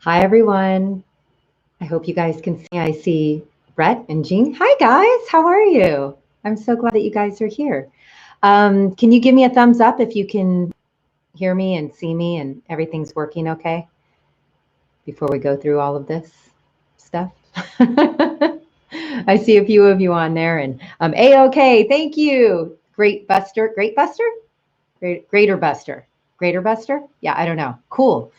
Hi, everyone. I hope you guys can see. I see Brett and Jean. Hi, guys. How are you? I'm so glad that you guys are here. Can you give me a thumbs up if you can hear me and see me and everything's working okay before we go through all of this stuff? I see a few of you on there and A-OK. Thank you. Great Buster. Great Buster? Greater Buster. Greater Buster? Yeah, I don't know. Cool.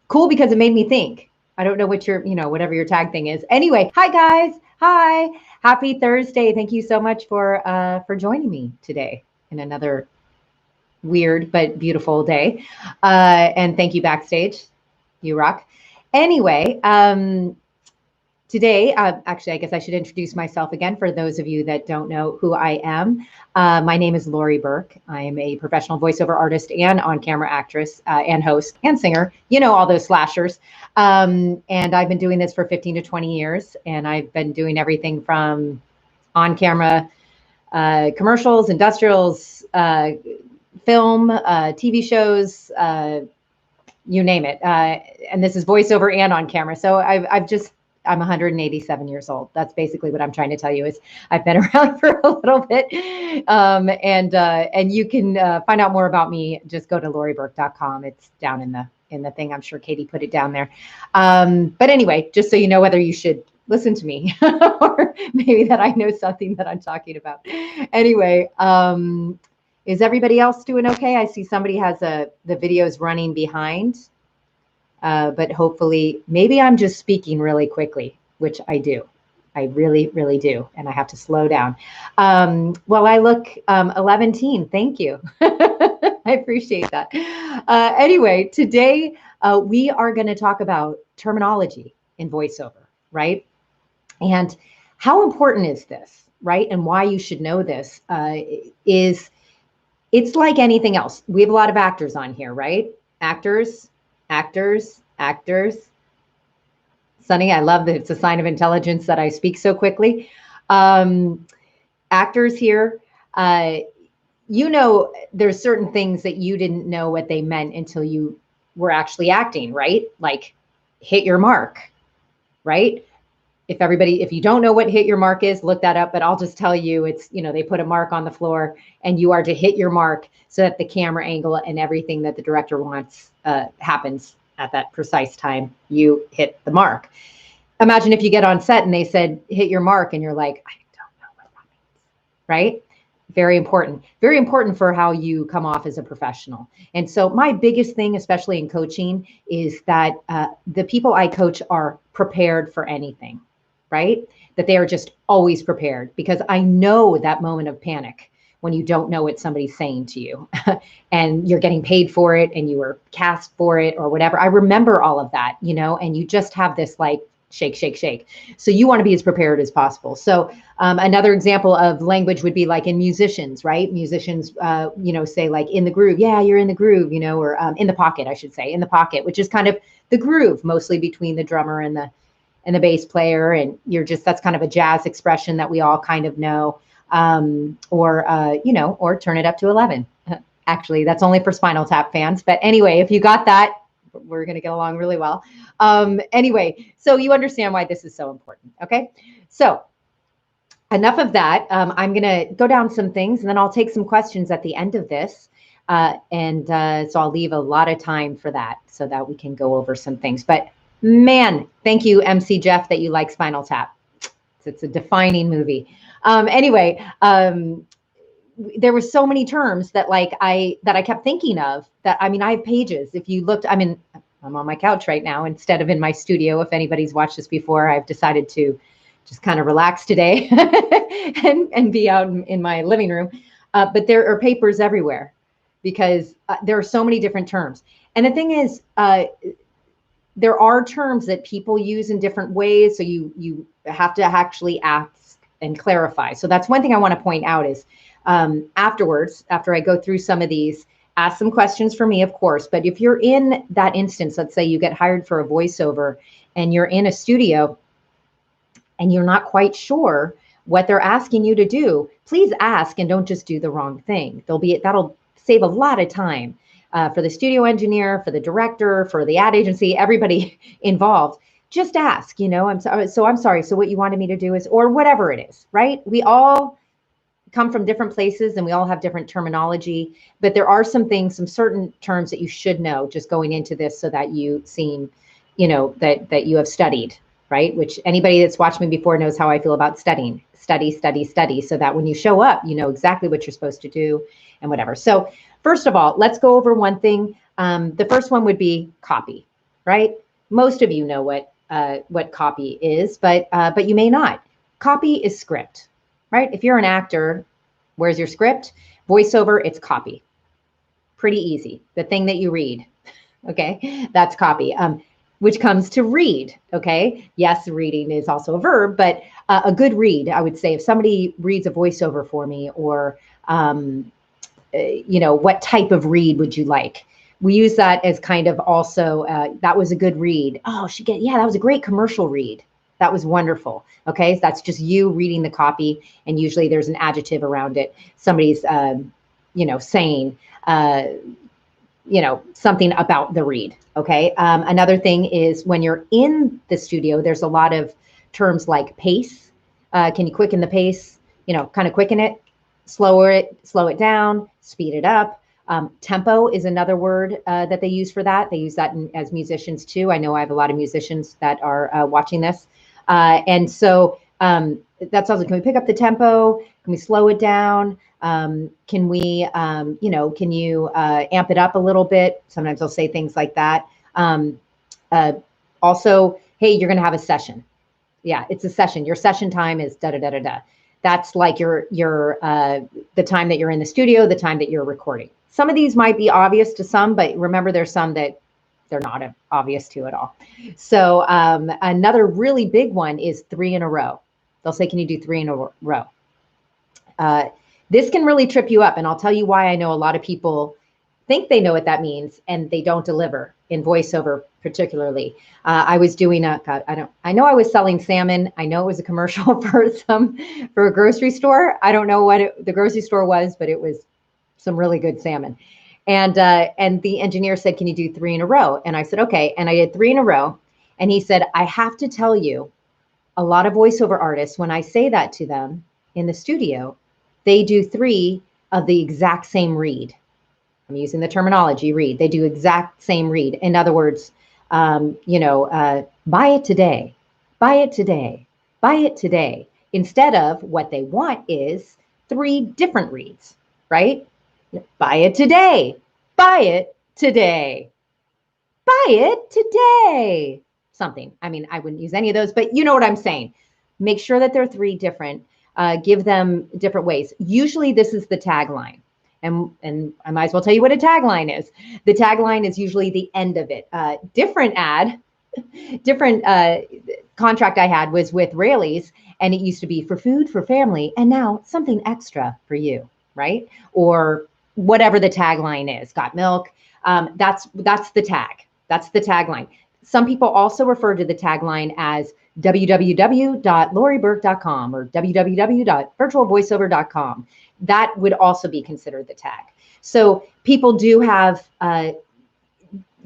Cool because it made me think. I don't know what your, whatever your tag thing is. Anyway, hi guys. Hi. Happy Thursday. Thank you so much for joining me today in another weird but beautiful day. And thank you, Backstage. You rock. Anyway, today, actually, I guess I should introduce myself again for those of you that don't know who I am. My name is Laurie Burke. I am a professional voiceover artist and on-camera actress and host and singer, all those slashers. And I've been doing this for 15 to 20 years, and I've been doing everything from on-camera commercials, industrials, film, TV shows, you name it. And this is voiceover and on camera. So I'm 187 years old. That's basically what I'm trying to tell you is I've been around for a little bit. And you can find out more about me. Just go to laurieburke.com. It's down in the thing. I'm sure Katie put it down there. But anyway, just so you know whether you should listen to me or maybe that I know something that I'm talking about. Anyway, is everybody else doing okay? I see somebody has the videos running behind. But hopefully, maybe I'm just speaking really quickly, which I do. I really, really do. And I have to slow down. Well, I look 11-teen. Thank you. I appreciate that. Anyway, today we are going to talk about terminology in voiceover, right? And how important is this, right? And why you should know this is it's like anything else. We have a lot of actors on here, right? Actors. Sunny, I love that it's a sign of intelligence that I speak so quickly. Actors here, there's certain things that you didn't know what they meant until you were actually acting, right? Like hit your mark, right? If you don't know what hit your mark is, look that up, but I'll just tell you it's, they put a mark on the floor and you are to hit your mark so that the camera angle and everything that the director wants happens at that precise time you hit the mark. Imagine if you get on set and they said, hit your mark and you're like, I don't know what that means, right? Very important for how you come off as a professional. And so my biggest thing, especially in coaching, is that the people I coach are prepared for anything, right? That they are just always prepared, because I know that moment of panic when you don't know what somebody's saying to you and you're getting paid for it and you were cast for it or whatever. I remember all of that, and you just have this like shake. So you want to be as prepared as possible. So another example of language would be like in musicians, right? Musicians, say like in the groove. Yeah, you're in the groove, or in the pocket, I should say, in the pocket, which is kind of the groove mostly between the drummer and the bass player. And that's kind of a jazz expression that we all kind of know. Or turn it up to 11. Actually, that's only for Spinal Tap fans. But anyway, if you got that, we're going to get along really well. Anyway, so you understand why this is so important. Okay. So enough of that. I'm going to go down some things and then I'll take some questions at the end of this. So I'll leave a lot of time for that so that we can go over some things. But man, thank you, MC Jeff, that you like Spinal Tap. It's a defining movie. Anyway, there were so many terms that I kept thinking of that. I mean, I have pages. If you looked, I'm on my couch right now instead of in my studio. If anybody's watched this before, I've decided to just kind of relax today and be out in my living room. But there are papers everywhere because there are so many different terms. And the thing is, there are terms that people use in different ways. So you have to actually ask and clarify. So that's one thing I want to point out is afterwards, after I go through some of these, ask some questions for me, of course. But if you're in that instance, let's say you get hired for a voiceover and you're in a studio and you're not quite sure what they're asking you to do, please ask and don't just do the wrong thing. That'll save a lot of time. for the studio engineer, for the director, for the ad agency, everybody involved. Just ask, I'm sorry. So what you wanted me to do is, or whatever it is, right? We all come from different places and we all have different terminology, but there are some things, some certain terms that you should know just going into this so that you seem, that you have studied, right? Which anybody that's watched me before knows how I feel about studying. Study, study, study, so that when you show up, you know exactly what you're supposed to do and whatever. So first of all, let's go over one thing. The first one would be copy, right? Most of you know what copy is, but you may not. Copy is script, right? If you're an actor, where's your script? Voiceover, it's copy. Pretty easy. The thing that you read, okay? That's copy. Which comes to read, okay? Yes, reading is also a verb, but a good read, I would say, if somebody reads a voiceover for me, or, what type of read would you like? We use that as kind of also, that was a good read. Oh, that was a great commercial read. That was wonderful. Okay, so that's just you reading the copy, and usually there's an adjective around it. Somebody's, saying, something about the read. Okay. Another thing is when you're in the studio, there's a lot of terms like pace. Can you quicken the pace? Kind of quicken it, slow it down, speed it up. Tempo is another word that they use for that. They use that as musicians too. I know I have a lot of musicians that are watching this. And so that's also, can we pick up the tempo? Can we slow it down? Can we, can you amp it up a little bit? Sometimes I'll say things like that. Also, hey, you're going to have a session. Yeah, it's a session. Your session time is da da da da da. That's like your the time that you're in the studio, the time that you're recording. Some of these might be obvious to some, but remember there's some that they're not obvious to at all. So another really big one is 3 in a row. They'll say, can you do 3 in a row? This can really trip you up, and I'll tell you why. I know a lot of people think they know what that means and they don't deliver in voiceover, particularly. I was doing I know I was selling salmon. I know it was a commercial for a grocery store. I don't know what the grocery store was, but it was some really good salmon. And the engineer said, can you do 3 in a row? And I said, okay. And I did 3 in a row. And he said, I have to tell you, a lot of voiceover artists, when I say that to them in the studio, they do 3 of the exact same read. I'm using the terminology read. They do exact same read. In other words, buy it today, buy it today, buy it today. Instead of what they want is 3 different reads, right? Buy it today, buy it today, buy it today. Something. I mean, I wouldn't use any of those, but you know what I'm saying. Make sure that they're 3 different. Give them different ways. Usually this is the tagline. And I might as well tell you what a tagline is. The tagline is usually the end of it. Different contract I had was with Raley's, and it used to be for food, for family, and now something extra for you, right? Or whatever the tagline is. Got milk. That's the tag. That's the tagline. Some people also refer to the tagline as www.laurieburke.com or www.virtualvoiceover.com. That would also be considered the tag. So people do have, kind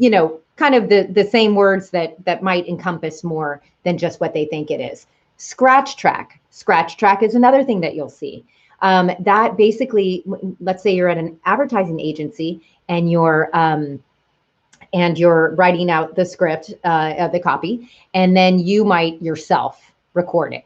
of the same words that might encompass more than just what they think it is. Scratch track. Scratch track is another thing that you'll see. That basically, let's say you're at an advertising agency and you're writing out the script, the copy, and then you might yourself record it.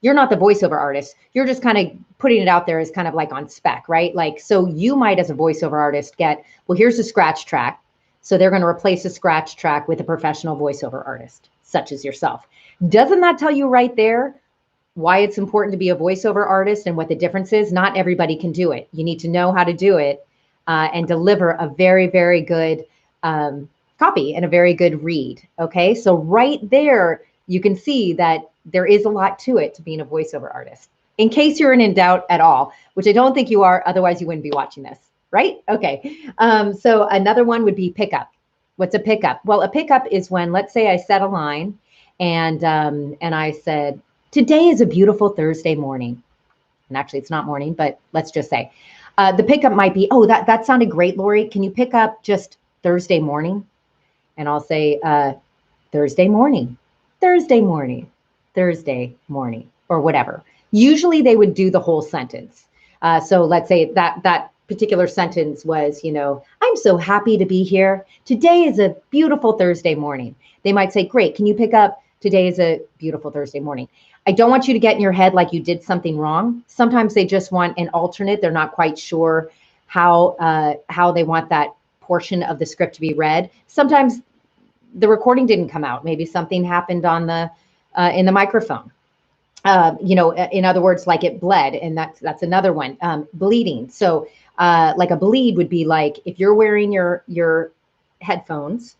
You're not the voiceover artist. You're just kind of putting it out there as kind of like on spec, right? Like, so you might, as a voiceover artist, get, well, here's a scratch track. So they're going to replace a scratch track with a professional voiceover artist, such as yourself. Doesn't that tell you right there why it's important to be a voiceover artist and what the difference is? Not everybody can do it. You need to know how to do it and deliver a very, very good copy and a very good read. Okay, so right there, you can see that there is a lot to it to being a voiceover artist. In case you're in doubt at all, which I don't think you are, otherwise you wouldn't be watching this, right? Okay, so another one would be pickup. What's a pickup? Well, a pickup is when, let's say I said a line and I said, today is a beautiful Thursday morning. And actually it's not morning, but let's just say, The pickup might be, oh, that sounded great, Laurie. Can you pick up just Thursday morning? And I'll say, Thursday morning, Thursday morning, Thursday morning, or whatever. Usually they would do the whole sentence. So let's say that particular sentence was, I'm so happy to be here. Today is a beautiful Thursday morning. They might say, great, can you pick up today is a beautiful Thursday morning? I don't want you to get in your head like you did something wrong. Sometimes they just want an alternate. They're not quite sure how they want that portion of the script to be read. Sometimes the recording didn't come out. Maybe something happened on the in the microphone. In other words, like it bled, and that's another one. Bleeding. So like a bleed would be like if you're wearing your headphones,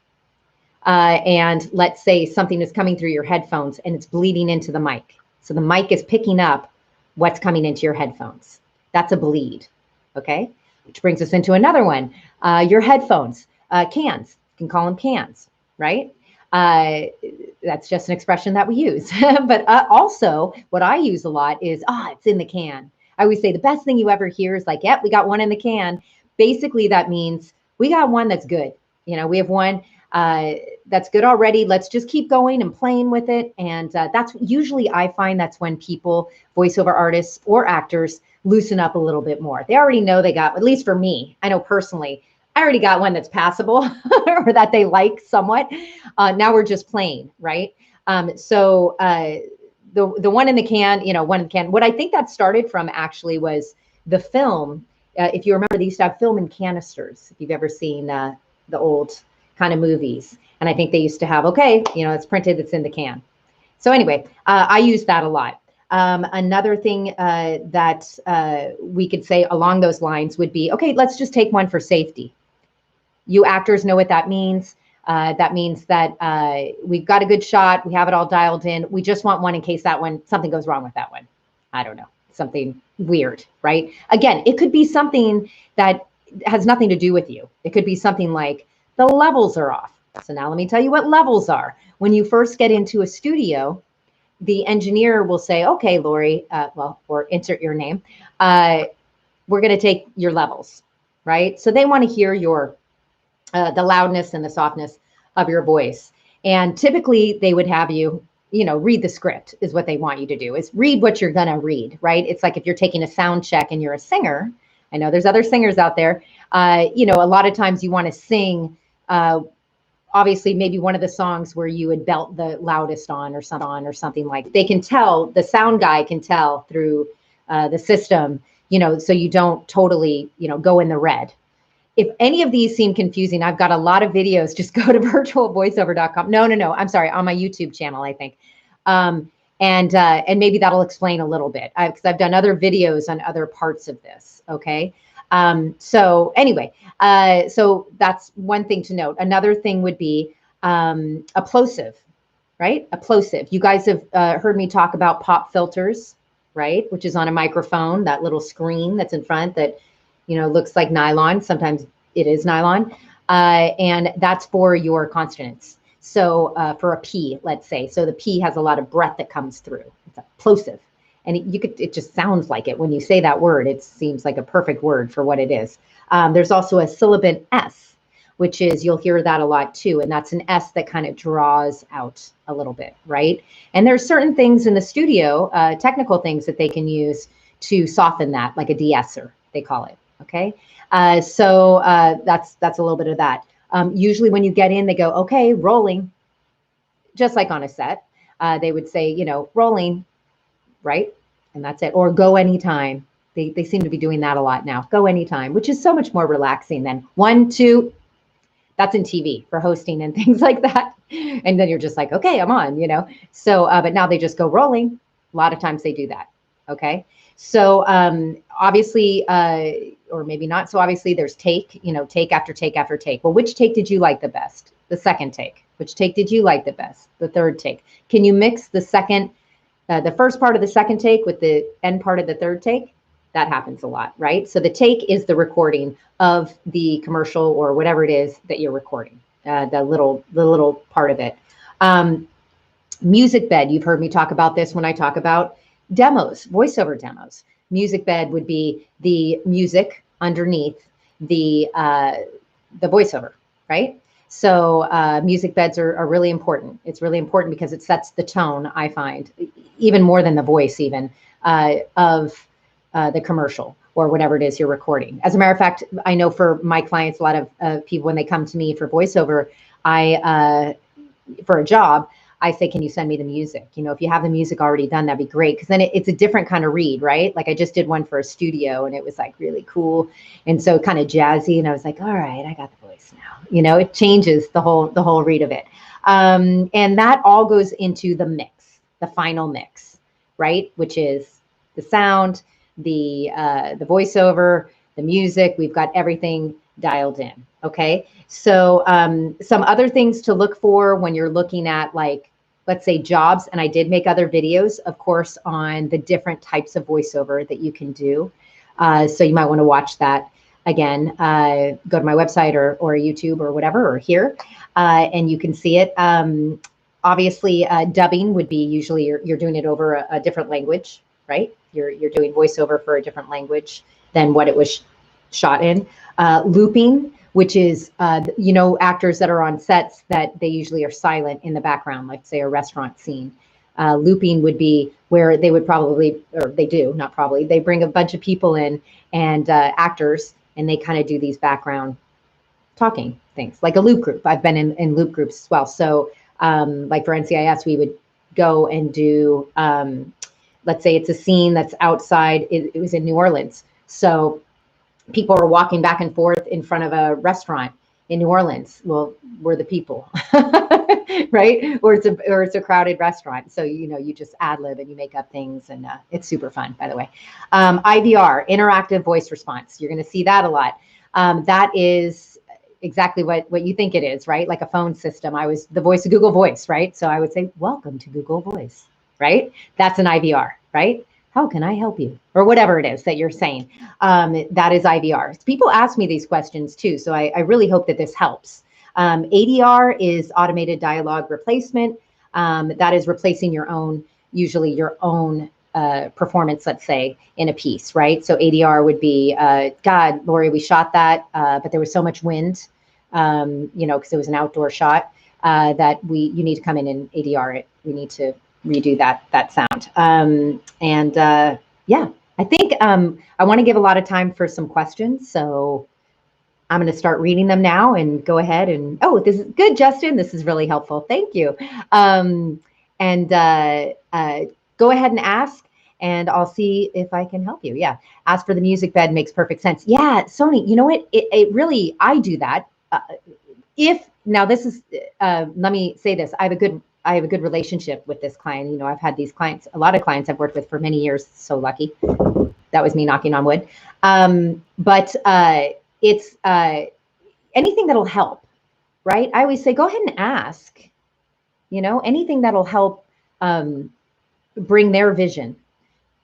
and let's say something is coming through your headphones and it's bleeding into the mic. So the mic is picking up what's coming into your headphones. That's a bleed. Okay, which brings us into another one. Your headphones, cans. You can call them cans, right? That's just an expression that we use. But also what I use a lot is, it's in the can. I always say the best thing you ever hear is like, yep, we got one in the can. Basically, that means we got one that's good. We have one that's good already. Let's just keep going and playing with it. And that's usually, I find that's when people, voiceover artists or actors, loosen up a little bit more. They already know they got, at least for me, I know personally, I already got one that's passable or that they like somewhat. Now we're just playing, right? So the one in the can, one in the can. What I think that started from actually was the film. If you remember, they used to have film in canisters. If you've ever seen the old kind of movies, and I think they used to have, it's printed, it's in the can. So anyway, I use that a lot. Another thing that we could say along those lines would be, okay, let's just take one for safety. You actors know what that means. That means that we've got a good shot. We have it all dialed in. We just want one in case something goes wrong with that one. I don't know, something weird, right? Again, it could be something that has nothing to do with you. It could be something like the levels are off. So now let me tell you what levels are. When you first get into a studio, the engineer will say, okay, Laurie, or insert your name. We're going to take your levels, right? So they want to hear the loudness and the softness of your voice. And typically they would have you, read the script is what they want you to do, is read what you're going to read, right? It's like if you're taking a sound check and you're a singer. I know there's other singers out there. A lot of times you want to sing, obviously maybe one of the songs where you would belt the loudest on or something like. They can tell, the sound guy can tell through the system, so you don't totally, go in the red. If any of these seem confusing, I've got a lot of videos. Just go to virtualvoiceover.com. No, I'm sorry, on my YouTube channel, I think. And maybe that'll explain a little bit, because I've done other videos on other parts of this, okay? So anyway, so that's one thing to note. Another thing would be a plosive, right? A plosive. You guys have heard me talk about pop filters, right? Which is on a microphone, that little screen that's in front that, looks like nylon. Sometimes it is nylon. And that's for your consonants. So for a P, let's say. So the P has a lot of breath that comes through. It's a plosive. And it just sounds like it. When you say that word, it seems like a perfect word for what it is. There's also a sibilant S, which is, you'll hear that a lot too. And that's an S that kind of draws out a little bit, right? And there's certain things in the studio, technical things that they can use to soften that, like a de-esser, they call it, okay? So that's a little bit of that. Usually when you get in, they go, okay, rolling, just like on a set. They would say, rolling, right? And that's it. Or go anytime. They seem to be doing that a lot now. Go anytime, which is so much more relaxing than 1, 2. That's in TV for hosting and things like that. And then you're just like, okay, I'm on, So, but now they just go rolling. A lot of times they do that. Okay. So obviously, or maybe not so obviously, there's take, take after take after take. Well, which take did you like the best? The second take. Which take did you like the best? The third take. Can you mix the first part of the second take with the end part of the third take? That happens a lot, right? So the take is the recording of the commercial or whatever it is that you're recording, the little part of it. Music bed, you've heard me talk about this when I talk about demos, voiceover demos. Music bed would be the music underneath the voiceover, right? So music beds are really important. It's really important because it sets the tone, I find, even more than the voice even, of the commercial or whatever it is you're recording. As a matter of fact, I know for my clients, a lot of people, when they come to me for voiceover, for a job, I say, can you send me the music? You know, if you have the music already done, that'd be great. Because then it's a different kind of read, right? Like I just did one for a studio and it was like really cool. And so kind of jazzy. And I was like, all right, I got the voice now. You know, it changes the whole read of it. And that all goes into the mix, the final mix, right? Which is the sound, the voiceover, the music. We've got everything dialed in. Okay. So some other things to look for when you're looking at, like, let's say jobs, and I did make other videos, of course, on the different types of voiceover that you can do. So you might want to watch that again. Go to my website or YouTube or whatever, or here, and you can see it. Obviously, dubbing would be usually you're doing it over a different language, right? You're doing voiceover for a different language than what it was shot in. Looping, which is, you know, actors that are on sets that they usually are silent in the background, like say a restaurant scene. Looping would be where they would probably, or they do, not probably, they bring a bunch of people in and actors, and they kind of do these background talking things, like a loop group. I've been in loop groups as well. So like for NCIS, we would go and do, let's say it's a scene that's outside, it was in New Orleans. So people are walking back and forth in front of a restaurant in New Orleans. Well, we're the people, right? Or it's a crowded restaurant. So, you know, you just ad lib and you make up things, and it's super fun, by the way. IVR, interactive voice response. You're going to see that a lot. That is exactly what you think it is, right? Like a phone system. I was the voice of Google Voice, right? So I would say, welcome to Google Voice, right? That's an IVR, right? How can I help you? Or whatever it is that you're saying. That is IVR. People ask me these questions too, so I really hope that this helps. ADR is automated dialogue replacement. That is replacing your own, usually your own performance, let's say, in a piece, right? So ADR would be, God, Laurie, we shot that, but there was so much wind, you know, because it was an outdoor shot, that you need to come in and ADR it. We need to redo that sound. Yeah, I think I want to give a lot of time for some questions. So I'm going to start reading them now and go ahead and, oh, this is good, Justin. This is really helpful. Thank you. Go ahead and ask, and I'll see if I can help you. Yeah. Ask for the music bed makes perfect sense. Yeah, Sony, you know what? It really, I do that. Now this is, let me say this. I have a good relationship with this client. You know, I've had these clients, a lot of clients I've worked with for many years. So lucky. That was me knocking on wood. It's anything that'll help, right? I always say, go ahead and ask, you know, anything that'll help bring their vision,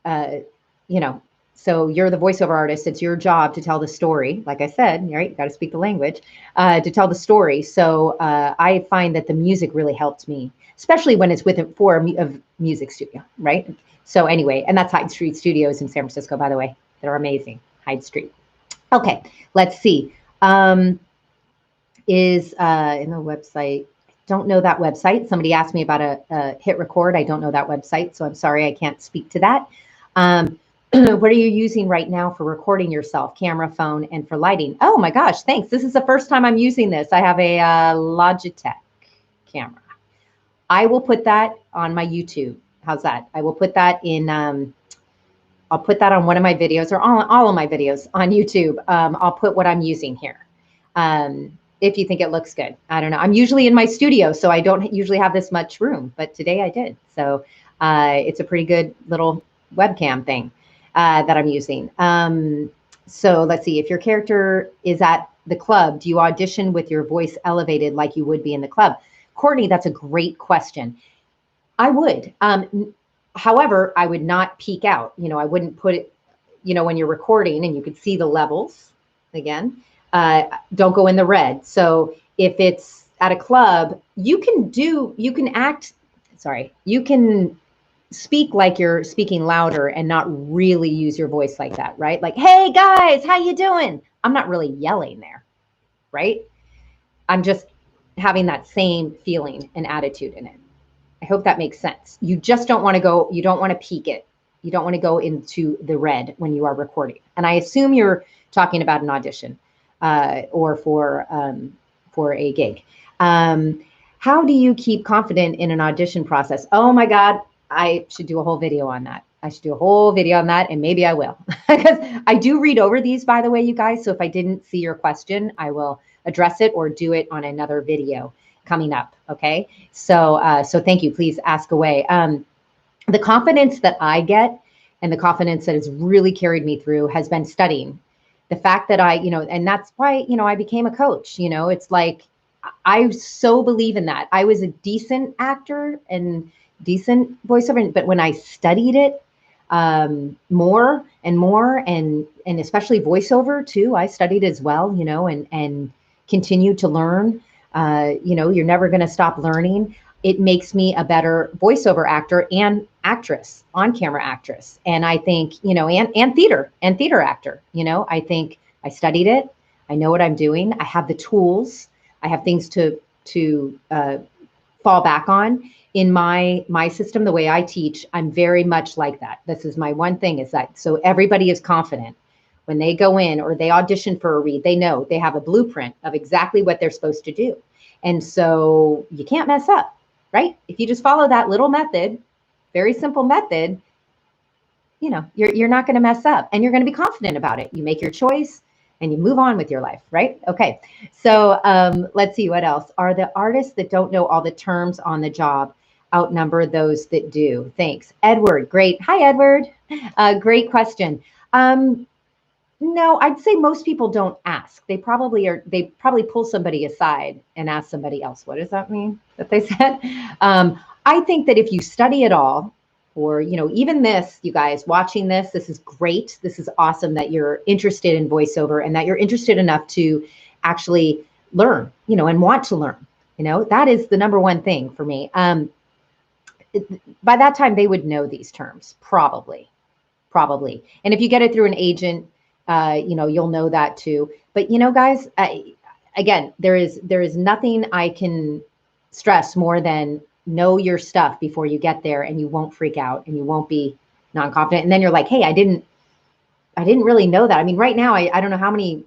you know. So you're the voiceover artist. It's your job to tell the story. Like I said, right? You got to speak the language to tell the story. So I find that the music really helped me, especially when it's for a music studio, right? So anyway, and that's Hyde Street Studios in San Francisco, by the way. They're amazing, Hyde Street. Okay, let's see. Is in the website, don't know that website. Somebody asked me about a hit record. I don't know that website, so I'm sorry I can't speak to that. What are you using right now for recording yourself? Camera, phone, and for lighting? Oh my gosh, thanks. This is the first time I'm using this. I have a Logitech camera. I will put that on my YouTube. How's that? I will put that in, I'll put that on one of my videos, or all of my videos on YouTube. I'll put what I'm using here. If you think it looks good. I don't know. I'm usually in my studio, so I don't usually have this much room, but today I did. So it's a pretty good little webcam thing that I'm using. So let's see, if your character is at the club, do you audition with your voice elevated like you would be in the club? Courtney, that's a great question. I would. However, I would not peek out. You know, I wouldn't put it, you know, when you're recording and you could see the levels again, don't go in the red. So if it's at a club, you can speak like you're speaking louder and not really use your voice like that, right? Like, hey guys, how you doing? I'm not really yelling there, right? I'm just having that same feeling and attitude in it. I hope that makes sense. You just don't want to go, you don't want to peak it. You don't want to go into the red when you are recording. And I assume you're talking about an audition or for a gig. How do you keep confident in an audition process? Oh my God, I should do a whole video on that. I should do a whole video on that, and maybe I will. Because I do read over these, by the way, you guys. So if I didn't see your question, I will address it or do it on another video coming up. Okay. So thank you. Please ask away. The confidence that I get and the confidence that has really carried me through has been studying. The fact that and that's why, I became a coach. It's like, I so believe in that. I was a decent actor and decent voiceover, but when I studied it more and more, and especially voiceover too, I studied as well, and continued to learn. You're never going to stop learning. It makes me a better voiceover actor and actress, on-camera actress. And I think, and theater actor, I think I studied it. I know what I'm doing. I have the tools. I have things to fall back on. In my system, the way I teach, I'm very much like that. This is my one thing, is that so everybody is confident when they go in or they audition for a read. They know they have a blueprint of exactly what they're supposed to do. And so you can't mess up, right? If you just follow that little method, very simple method, you're not going to mess up, and you're going to be confident about it. You make your choice and you move on with your life, right? Okay. So let's see, what else? Are the artists that don't know all the terms on the job outnumber those that do? Thanks. Edward, great. Hi, Edward. Great question. No, I'd say most people don't ask. They probably pull somebody aside and ask somebody else. What does that mean that they said? I think that if you study it all, or, even this, you guys watching this is great. This is awesome that you're interested in voiceover and that you're interested enough to actually learn, and want to learn. That is the number one thing for me. By that time, they would know these terms, probably. And if you get it through an agent, you'll know that too. But, guys, again, there is nothing I can stress more than know your stuff before you get there, and you won't freak out and you won't be non-confident. And then you're like, hey, I didn't really know that. I mean, right now, I don't know how many,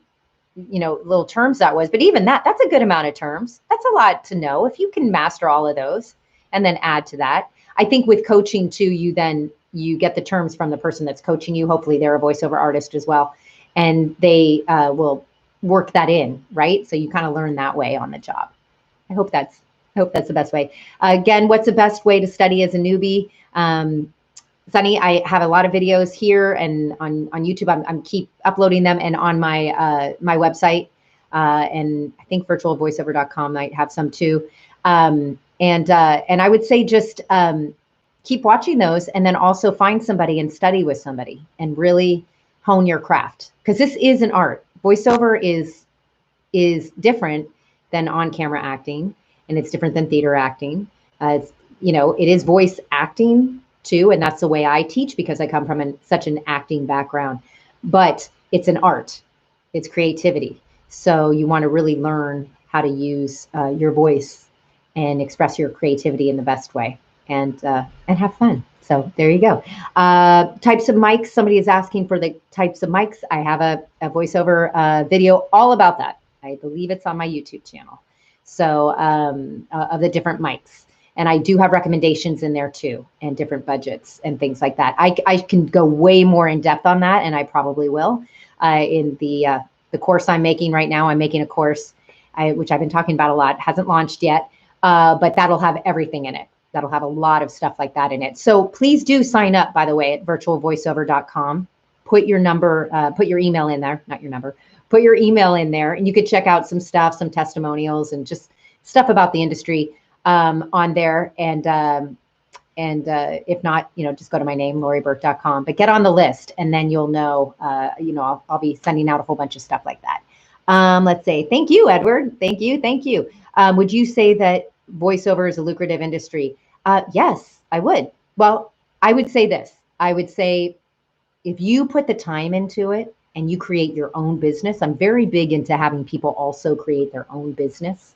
little terms that was, but even that's a good amount of terms. That's a lot to know. If you can master all of those and then add to that. I think with coaching too, you get the terms from the person that's coaching you. Hopefully they're a voiceover artist as well. And they will work that in, right? So you kind of learn that way on the job. I hope that's the best way. Again, what's the best way to study as a newbie? Sunny, I have a lot of videos here and on YouTube. I'm keep uploading them, and on my my website, and I think virtualvoiceover.com might have some too. And I would say just keep watching those, and then also find somebody and study with somebody and really hone your craft, because this is an art. Voiceover is different than on-camera acting. And it's different than theater acting. It is voice acting too. And that's the way I teach, because I come from such an acting background. But it's an art. It's creativity. So you want to really learn how to use your voice and express your creativity in the best way, and have fun. So there you go. Types of mics. Somebody is asking for the types of mics. I have a voiceover video all about that. I believe it's on my YouTube channel. So of the different mics. And I do have recommendations in there too, and different budgets and things like that. I can go way more in depth on that, and I probably will. In the course I'm making right now, I'm making a course, which I've been talking about a lot, hasn't launched yet, but that'll have everything in it. That'll have a lot of stuff like that in it. So please do sign up, by the way, at virtualvoiceover.com. Put your number, put your email in there, not your number. Put your email in there, and you could check out some stuff, some testimonials, and just stuff about the industry on there. And if not, just go to my name, laurieburke.com. But get on the list, and then you'll know. I'll be sending out a whole bunch of stuff like that. Let's say thank you, Edward. Thank you. Would you say that voiceover is a lucrative industry? Yes, I would. Well, I would say this. I would say if you put the time into it and you create your own business, I'm very big into having people also create their own business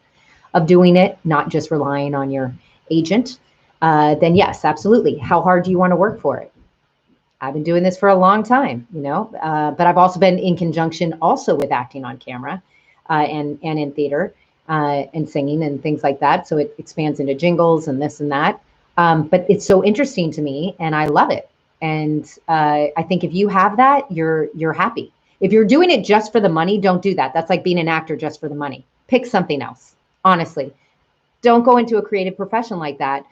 of doing it, not just relying on your agent. Then yes, absolutely. How hard do you want to work for it? I've been doing this for a long time, but I've also been in conjunction also with acting on camera and in theater and singing and things like that. So it expands into jingles and this and that. But it's so interesting to me and I love it. And I think if you have that, you're happy. If you're doing it just for the money, don't do that. That's like being an actor just for the money. Pick something else, honestly. Don't go into a creative profession like that,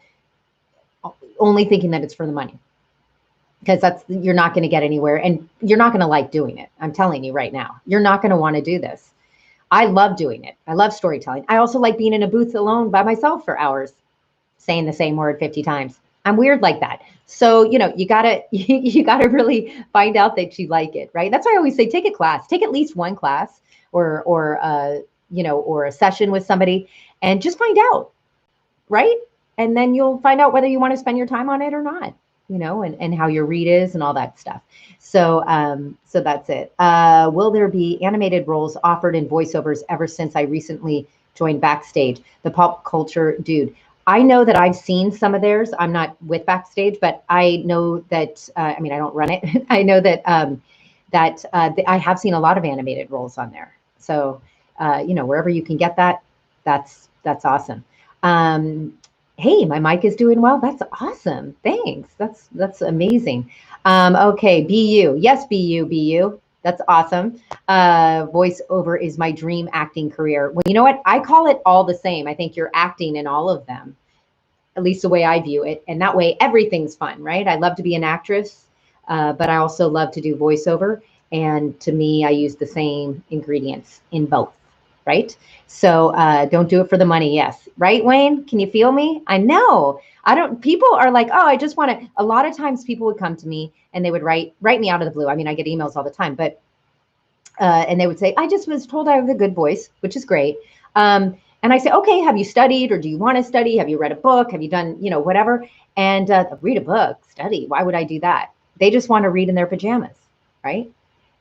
only thinking that it's for the money. Because you're not going to get anywhere and you're not going to like doing it. I'm telling you right now, you're not going to want to do this. I love doing it. I love storytelling. I also like being in a booth alone by myself for hours, saying the same word 50 times. I'm weird like that. So, you gotta really find out that you like it, right? That's why I always say, take a class, take at least one class or a session with somebody and just find out, right? And then you'll find out whether you want to spend your time on it or not. And how your read is and all that stuff. So that's it. Will there be animated roles offered in voiceovers ever since I recently joined Backstage, the pop culture dude? I know that I've seen some of theirs. I'm not with Backstage, but I know that, I don't run it. I know that I have seen a lot of animated roles on there. So, wherever you can get that, that's awesome. Hey, my mic is doing well. That's awesome. Thanks. That's amazing. Okay, BU. Yes, BU. That's awesome. Voiceover is my dream acting career. Well, you know what? I call it all the same. I think you're acting in all of them, at least the way I view it. And that way everything's fun, right? I love to be an actress, but I also love to do voiceover. And to me, I use the same ingredients in both. Right? So don't do it for the money. Yes. Right, Wayne? Can you feel me? I know. People are like, oh, I just want to, a lot of times people would come to me and they would write me out of the blue. I get emails all the time, but, and they would say, I just was told I have a good voice, which is great. And I say, okay, have you studied or do you want to study? Have you read a book? Have you done, whatever? And read a book, study. Why would I do that? They just want to read in their pajamas, right?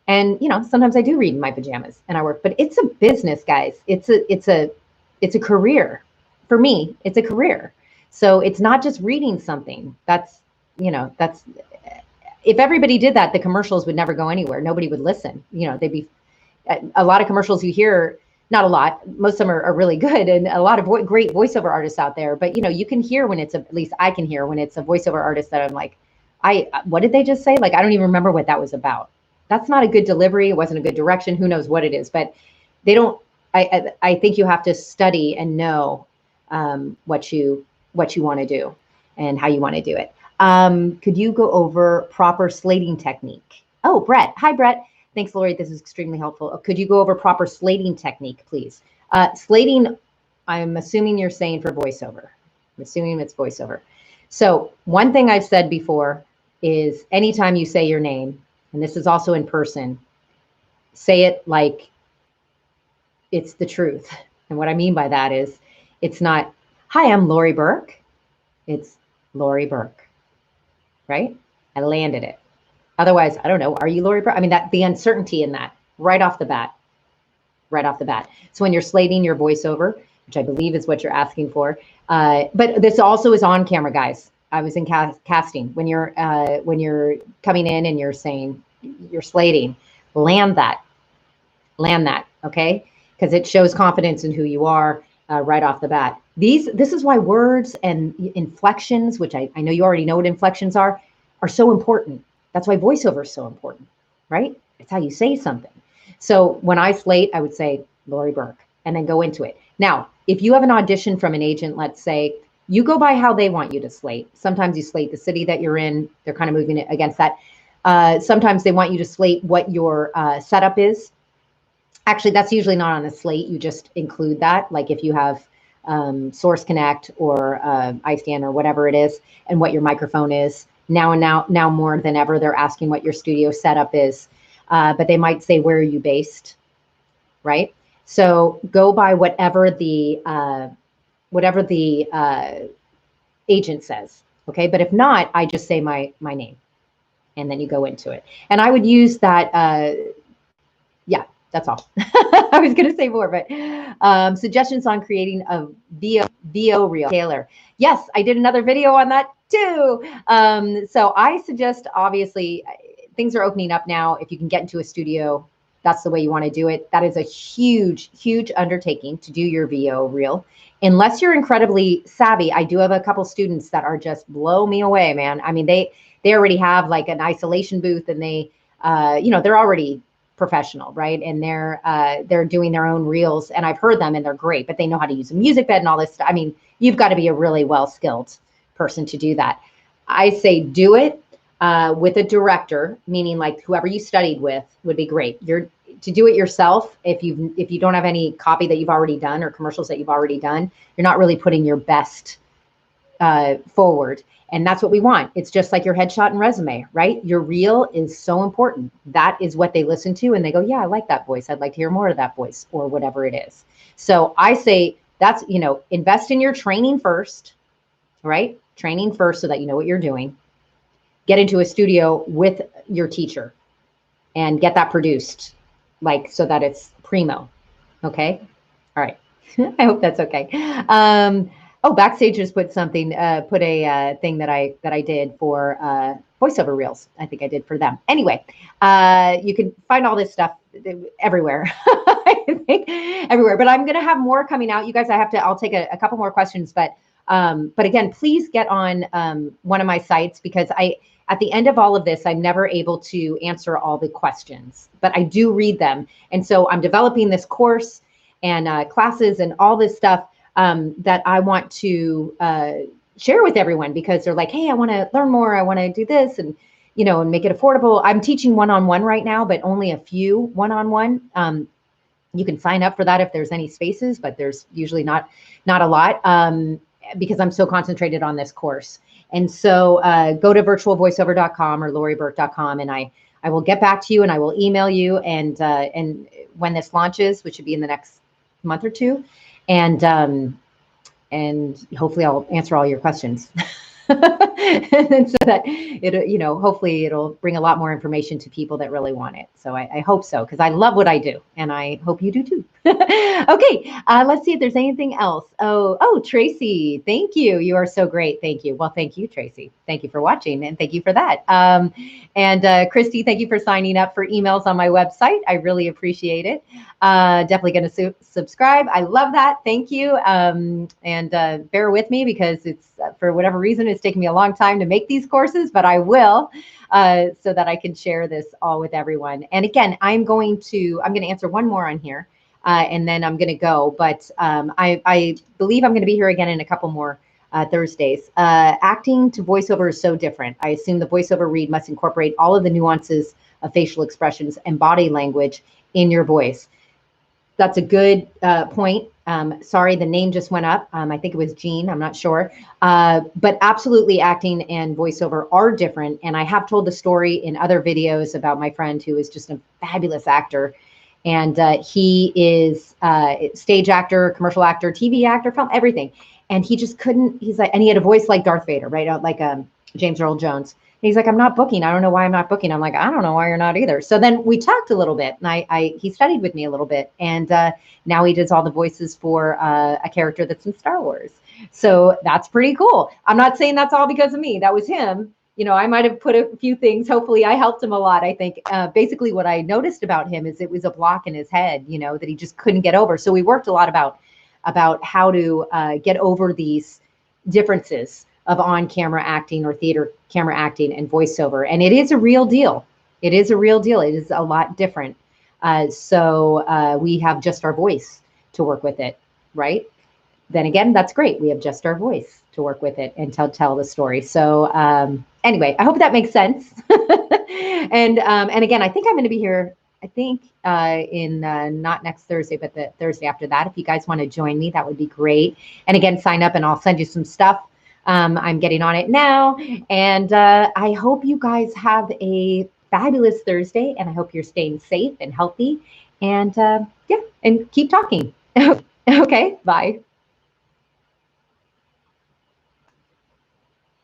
And, sometimes I do read in my pajamas and I work, but it's a business, guys. It's a career. For me, it's a career. So it's not just reading something. That's if everybody did that, the commercials would never go anywhere. Nobody would listen. They'd be a lot of commercials you hear, not a lot, most of them are really good and a lot of great voiceover artists out there. But, you can hear when at least I can hear when it's a voiceover artist that I'm like, what did they just say? Like, I don't even remember what that was about. That's not a good delivery. It wasn't a good direction. Who knows what it is, but they don't, I think you have to study and know what you want to do and how you want to do it. Could you go over proper slating technique? Oh, Brett. Hi, Brett. Thanks, Laurie. This is extremely helpful. Could you go over proper slating technique, please? Slating, I'm assuming you're saying for voiceover. I'm assuming it's voiceover. So one thing I've said before is anytime you say your name, and this is also in person, say it like it's the truth. And what I mean by that is it's not, hi, I'm Laurie Burke. It's Laurie Burke, right? I landed it. Otherwise, I don't know, are you Laurie Burke? That the uncertainty in that right off the bat. So when you're slating your voiceover, which I believe is what you're asking for, but this also is on camera, guys. I was in casting. When you're coming in and you're saying, you're slating, land that, okay? Because it shows confidence in who you are right off the bat. This is why words and inflections, which I know you already know what inflections are so important. That's why voiceover is so important, right? It's how you say something. So when I slate, I would say Laurie Burke and then go into it. Now, if you have an audition from an agent, let's say, you go by how they want you to slate. Sometimes you slate the city that you're in. They're kind of moving it against that. Sometimes they want you to slate what your setup is. Actually, that's usually not on a slate. You just include that. Like if you have Source Connect or iStand or whatever it is, and what your microphone is. Now more than ever, they're asking what your studio setup is. But they might say, where are you based, right? So go by whatever the agent says. Okay, but if not, I just say my name, and then you go into it. And I would use that. Yeah, that's all. I was going to say more, but suggestions on creating a VO reel. Taylor. Yes, I did another video on that too. So I suggest, obviously, things are opening up now. If you can get into a studio, that's the way you want to do it. That is a huge, huge undertaking to do your VO reel. Unless you're incredibly savvy. I do have a couple students that are just blow me away, man. I mean, they already have like an isolation booth, and they, they're already professional, right? And they're doing their own reels, and I've heard them, and they're great, but they know how to use a music bed and all this stuff. I mean, you've got to be a really well-skilled person to do that. I say do it with a director, meaning like whoever you studied with would be great. To do it yourself, if you don't have any copy that you've already done or commercials that you've already done, you're not really putting your best forward. And that's what we want. It's just like your headshot and resume, right? Your reel is so important. That is what they listen to, and they go, yeah, I like that voice. I'd like to hear more of that voice, or whatever it is. So I say that's, invest in your training first, right? Training first so that you know what you're doing. Get into a studio with your teacher and get that produced, like, so that it's primo. Okay. All right. I hope that's okay. Oh, Backstage just put something, put a thing that I did for voiceover reels. I think I did for them. Anyway, you can find all this stuff everywhere. I think everywhere. But I'm going to have more coming out. You guys, I'll take a couple more questions. But again, please get on one of my sites, because at the end of all of this, I'm never able to answer all the questions, but I do read them. And so I'm developing this course and classes and all this stuff that I want to share with everyone, because they're like, hey, I want to learn more. I want to do this and make it affordable. I'm teaching one-on-one right now, but only a few one-on-one. You can sign up for that if there's any spaces, but there's usually not a lot because I'm so concentrated on this course. And so go to virtualvoiceover.com or laurieburke.com, and I will get back to you, and I will email you. And when this launches, which should be in the next month or two, and hopefully I'll answer all your questions. And so that hopefully it'll bring a lot more information to people that really want it. So I hope so, because I love what I do, and I hope you do too. Okay, let's see if there's anything else. Oh, Tracy, thank you. You are so great. Thank you. Well, thank you, Tracy. Thank you for watching, and thank you for that. And Christy, thank you for signing up for emails on my website. I really appreciate it. Definitely going to subscribe. I love that. Thank you. And bear with me, because it's for whatever reason, it's taken me a long time to make these courses, but I will, so that I can share this all with everyone. And again, I'm going to answer one more on here, and then I'm going to go. But I believe I'm going to be here again in a couple more Thursdays. Acting to voiceover is so different. I assume the voiceover read must incorporate all of the nuances of facial expressions and body language in your voice. That's a good point. Sorry, the name just went up. I think it was Jean, I'm not sure. But absolutely, acting and voiceover are different. And I have told the story in other videos about my friend who is just a fabulous actor. And he is a stage actor, commercial actor, TV actor, film, everything. And he just couldn't, and he had a voice like Darth Vader, right? Like James Earl Jones. And he's like, I'm not booking. I don't know why I'm not booking. I'm like, I don't know why you're not either. So then we talked a little bit, and he studied with me a little bit. And now he does all the voices for a character that's in Star Wars. So that's pretty cool. I'm not saying that's all because of me. That was him. I might have put a few things. Hopefully I helped him a lot. I think basically what I noticed about him is it was a block in his head, that he just couldn't get over. So we worked a lot about how to get over these differences of on-camera acting or theater camera acting and voiceover. And it is a real deal. It is a real deal. It is a lot different. So we have just our voice to work with it, right? Then again, that's great. We have just our voice to work with it and tell the story. So anyway, I hope that makes sense. And again, I think I'm going to be here, in not next Thursday, but the Thursday after that. If you guys want to join me, that would be great. And again, sign up and I'll send you some stuff. I'm getting on it now. And I hope you guys have a fabulous Thursday, and I hope you're staying safe and healthy. And yeah, and keep talking. Okay, bye.